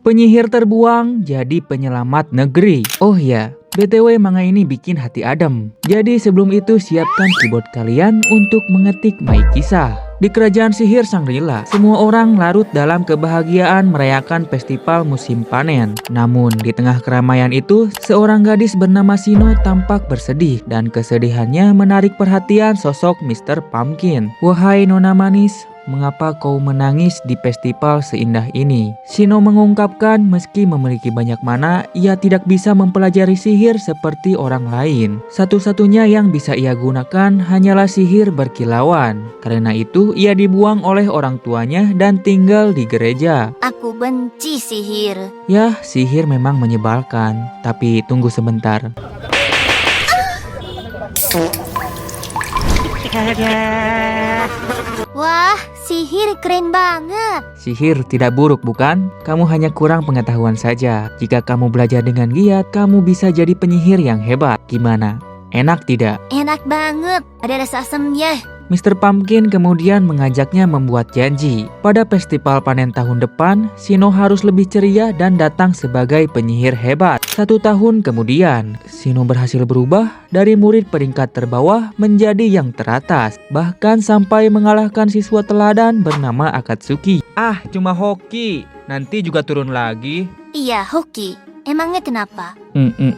Penyihir terbuang jadi penyelamat negeri. Oh ya, BTW manga ini bikin hati adem. Jadi sebelum itu siapkan keyboard kalian untuk mengetik my kisah. Di kerajaan sihir Shangri-La, semua orang larut dalam kebahagiaan merayakan festival musim panen. Namun di tengah keramaian itu, seorang gadis bernama Shino tampak bersedih dan kesedihannya menarik perhatian sosok Mr. Pumpkin. Wahai nona manis, mengapa kau menangis di festival seindah ini? Shino mengungkapkan meski memiliki banyak mana, ia tidak bisa mempelajari sihir seperti orang lain. Satu-satunya yang bisa ia gunakan hanyalah sihir berkilauan. Karena itu, ia dibuang oleh orang tuanya dan tinggal di gereja. Aku benci sihir. Yah, sihir memang menyebalkan. Tapi tunggu sebentar. Wah, sihir keren banget. Sihir tidak buruk bukan? Kamu hanya kurang pengetahuan saja. Jika kamu belajar dengan giat, kamu bisa jadi penyihir yang hebat. Gimana? Enak tidak? Enak banget, ada rasa asamnya. Mr. Pumpkin kemudian mengajaknya membuat janji. Pada festival panen tahun depan, Shino harus lebih ceria dan datang sebagai penyihir hebat. 1 tahun kemudian, Shino berhasil berubah dari murid peringkat terbawah menjadi yang teratas. Bahkan sampai mengalahkan siswa teladan bernama Akatsuki. Ah, cuma hoki. Nanti juga turun lagi. Iya, hoki. Emangnya kenapa?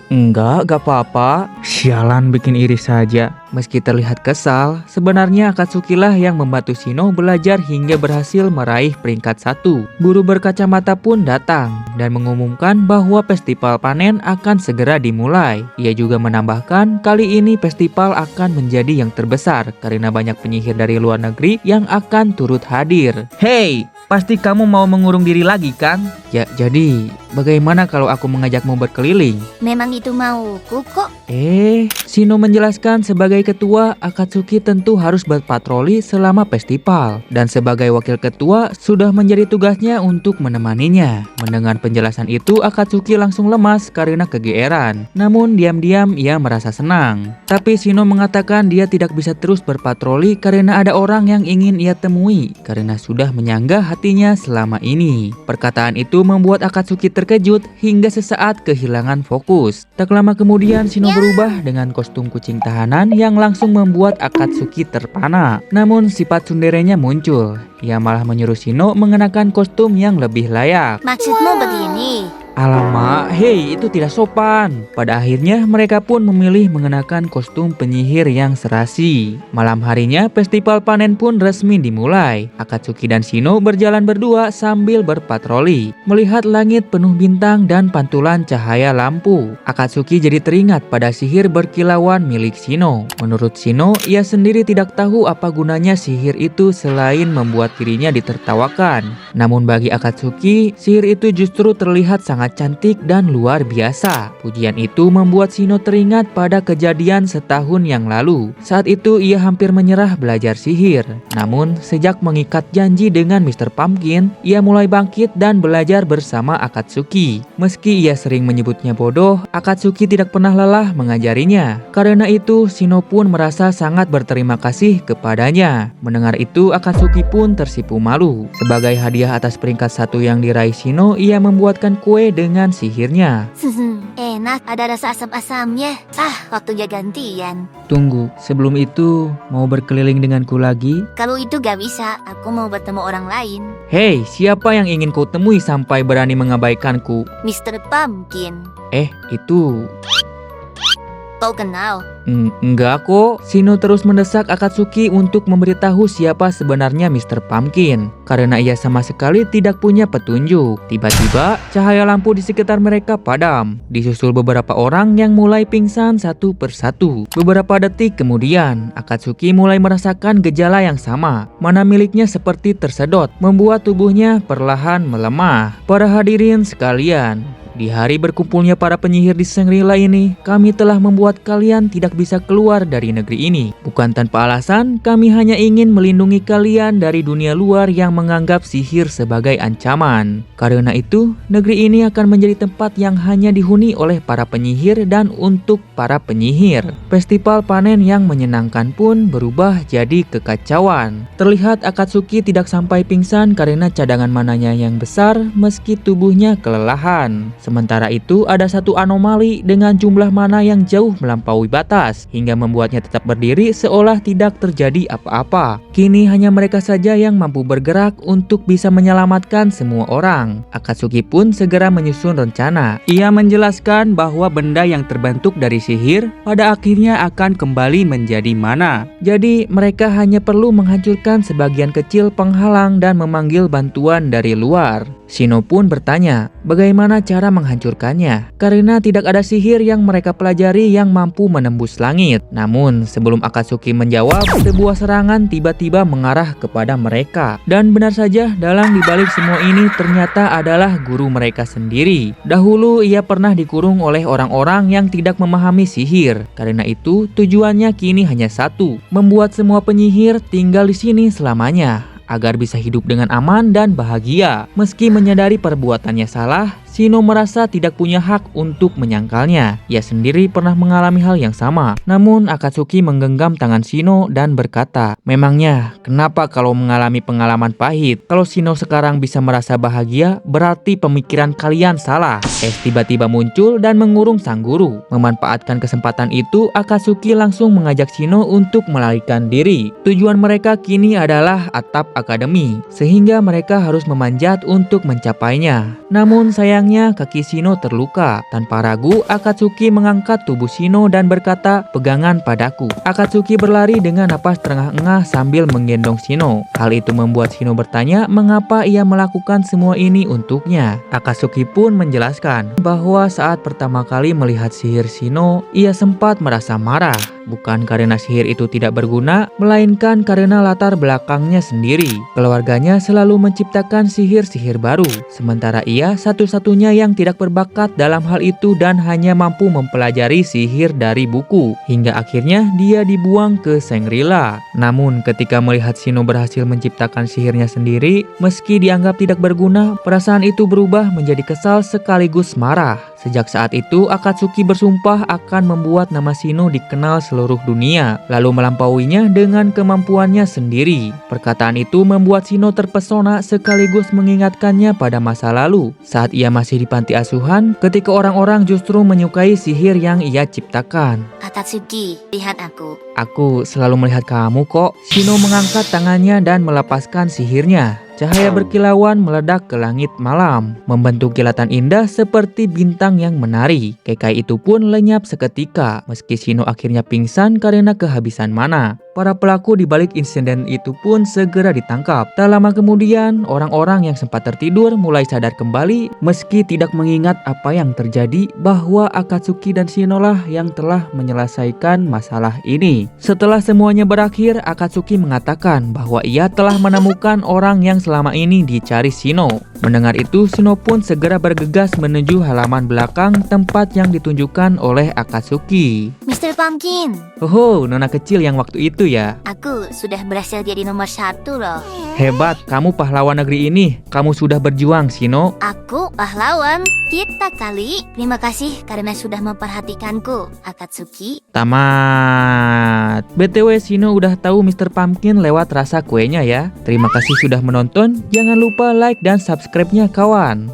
Enggak apa-apa. Sialan bikin iri saja. Meski terlihat kesal, sebenarnya Akatsuki lah yang membantu Shino belajar hingga berhasil meraih peringkat 1. Guru berkacamata pun datang dan mengumumkan bahwa festival panen akan segera dimulai. Ia juga menambahkan kali ini festival akan menjadi yang terbesar karena banyak penyihir dari luar negeri yang akan turut hadir. Hey! Pasti kamu mau mengurung diri lagi kan? Ya, jadi bagaimana kalau aku mengajakmu berkeliling? Memang itu mauku kok. Shino menjelaskan sebagai ketua, Akatsuki tentu harus berpatroli selama festival. Dan sebagai wakil ketua, sudah menjadi tugasnya untuk menemaninya. Mendengar penjelasan itu, Akatsuki langsung lemas karena kegeeran. Namun diam-diam ia merasa senang. Tapi Shino mengatakan dia tidak bisa terus berpatroli karena ada orang yang ingin ia temui. Karena sudah menyanggah hatinya selama ini. Perkataan itu membuat Akatsuki terkejut hingga sesaat kehilangan fokus. Tak lama kemudian Shino berubah dengan kostum kucing tahanan yang langsung membuat Akatsuki terpana. Namun sifat tsunderenya muncul. Ia malah menyuruh Shino mengenakan kostum yang lebih layak. Maksudmu begini? Alamak, hei, itu tidak sopan. Pada akhirnya mereka pun memilih mengenakan kostum penyihir yang serasi. Malam harinya festival panen pun resmi dimulai. Akatsuki dan Shino berjalan berdua sambil berpatroli, melihat langit penuh bintang dan pantulan cahaya lampu. Akatsuki jadi teringat pada sihir berkilauan milik Shino. Menurut Shino, ia sendiri tidak tahu apa gunanya sihir itu selain membuat dirinya ditertawakan. Namun bagi Akatsuki, sihir itu justru terlihat sangat cantik dan luar biasa. Pujian itu membuat Shino teringat pada kejadian setahun yang lalu. Saat itu ia hampir menyerah belajar sihir. Namun sejak mengikat janji dengan Mr. Pumpkin, ia mulai bangkit dan belajar bersama Akatsuki. Meski ia sering menyebutnya bodoh, Akatsuki tidak pernah lelah mengajarinya. Karena itu Shino pun merasa sangat berterima kasih kepadanya. Mendengar itu Akatsuki pun tersipu malu. Sebagai hadiah atas peringkat 1 yang diraih Shino, ia membuatkan kue dengan sihirnya. Enak, ada rasa asam-asamnya. Waktunya gantian. Tunggu, sebelum itu mau berkeliling denganku lagi? Kalau itu gak bisa, aku mau bertemu orang lain. Hei, siapa yang ingin kau temui sampai berani mengabaikanku? Mr. Pumpkin. Itu... Kau kenal? Enggak kok. Shino terus mendesak Akatsuki untuk memberitahu siapa sebenarnya Mr. Pumpkin. Karena ia sama sekali tidak punya petunjuk. Tiba-tiba, cahaya lampu di sekitar mereka padam. Disusul beberapa orang yang mulai pingsan satu persatu. Beberapa detik kemudian, Akatsuki mulai merasakan gejala yang sama. Mana miliknya seperti tersedot, membuat tubuhnya perlahan melemah. Para hadirin sekalian, Di hari berkumpulnya para penyihir di Shangri-La ini, kami telah membuat kalian tidak bisa keluar dari negeri ini. Bukan tanpa alasan, kami hanya ingin melindungi kalian dari dunia luar yang menganggap sihir sebagai ancaman. Karena itu, negeri ini akan menjadi tempat yang hanya dihuni oleh para penyihir dan untuk para penyihir. Festival panen yang menyenangkan pun berubah jadi kekacauan. Terlihat Akatsuki tidak sampai pingsan karena cadangan mananya yang besar meski tubuhnya kelelahan. Sementara itu ada satu anomali dengan jumlah mana yang jauh melampaui batas hingga membuatnya tetap berdiri seolah tidak terjadi apa-apa. Kini hanya mereka saja yang mampu bergerak untuk bisa menyelamatkan semua orang. Akatsuki pun segera menyusun rencana. Ia menjelaskan bahwa benda yang terbentuk dari sihir pada akhirnya akan kembali menjadi mana. Jadi mereka hanya perlu menghancurkan sebagian kecil penghalang dan memanggil bantuan dari luar. Shino pun bertanya, bagaimana cara menghancurkannya? Karena tidak ada sihir yang mereka pelajari yang mampu menembus langit. Namun, sebelum Akatsuki menjawab, sebuah serangan tiba-tiba mengarah kepada mereka. Dan benar saja, dalang dibalik semua ini ternyata adalah guru mereka sendiri. Dahulu, ia pernah dikurung oleh orang-orang yang tidak memahami sihir. Karena itu, tujuannya kini hanya satu, membuat semua penyihir tinggal di sini selamanya, agar bisa hidup dengan aman dan bahagia. Meski menyadari perbuatannya salah, Shino merasa tidak punya hak untuk menyangkalnya. Ia sendiri pernah mengalami hal yang sama. Namun Akatsuki menggenggam tangan Shino dan berkata, memangnya kenapa kalau mengalami pengalaman pahit? Kalau Shino sekarang bisa merasa bahagia, berarti pemikiran kalian salah. Es tiba-tiba muncul dan mengurung sang guru. Memanfaatkan kesempatan itu, Akatsuki langsung mengajak Shino untuk melarikan diri. Tujuan mereka kini adalah atap akademi, sehingga mereka harus memanjat untuk mencapainya. Namun sayangnya kaki Shino terluka. Tanpa ragu, Akatsuki mengangkat tubuh Shino dan berkata, pegangan padaku. Akatsuki berlari dengan napas terengah-engah sambil menggendong Shino. Hal itu membuat Shino bertanya mengapa ia melakukan semua ini untuknya. Akatsuki pun menjelaskan bahwa saat pertama kali melihat sihir Shino, ia sempat merasa marah. Bukan karena sihir itu tidak berguna, melainkan karena latar belakangnya sendiri. Keluarganya selalu menciptakan sihir-sihir baru, sementara ia satu-satunya yang tidak berbakat dalam hal itu dan hanya mampu mempelajari sihir dari buku. Hingga akhirnya dia dibuang ke Shangri-La. Namun ketika melihat Shino berhasil menciptakan sihirnya sendiri, meski dianggap tidak berguna, perasaan itu berubah menjadi kesal sekaligus marah. Sejak saat itu, Akatsuki bersumpah akan membuat nama Shino dikenal seluruh dunia, lalu melampauinya dengan kemampuannya sendiri. Perkataan itu membuat Shino terpesona sekaligus mengingatkannya pada masa lalu, saat ia masih di panti asuhan, ketika orang-orang justru menyukai sihir yang ia ciptakan. Akatsuki, lihat aku. Aku selalu melihat kamu kok. Shino mengangkat tangannya dan melepaskan sihirnya. Cahaya berkilauan meledak ke langit malam, membentuk kilatan indah seperti bintang yang menari. Kekai itu pun lenyap seketika, meski Shino akhirnya pingsan karena kehabisan mana. Para pelaku di balik insiden itu pun segera ditangkap. Tak lama kemudian, orang-orang yang sempat tertidur mulai sadar kembali meski tidak mengingat apa yang terjadi, bahwa Akatsuki dan Shino lah yang telah menyelesaikan masalah ini. Setelah semuanya berakhir, Akatsuki mengatakan bahwa ia telah menemukan orang yang selama ini dicari Shino. Mendengar itu, Shino pun segera bergegas menuju halaman belakang tempat yang ditunjukkan oleh Akatsuki. Mr. Pumpkin, Oh, nona kecil yang waktu itu ya. aku sudah berhasil jadi nomor 1 loh. Hebat, kamu pahlawan negeri ini. Kamu sudah berjuang, Shino. Aku pahlawan. Kita kali. Terima kasih karena sudah memperhatikanku, Akatsuki. Tamat. BTW, Shino udah tahu Mr. Pumpkin lewat rasa kuenya ya. Terima kasih sudah menonton. Jangan lupa like dan subscribe-nya kawan.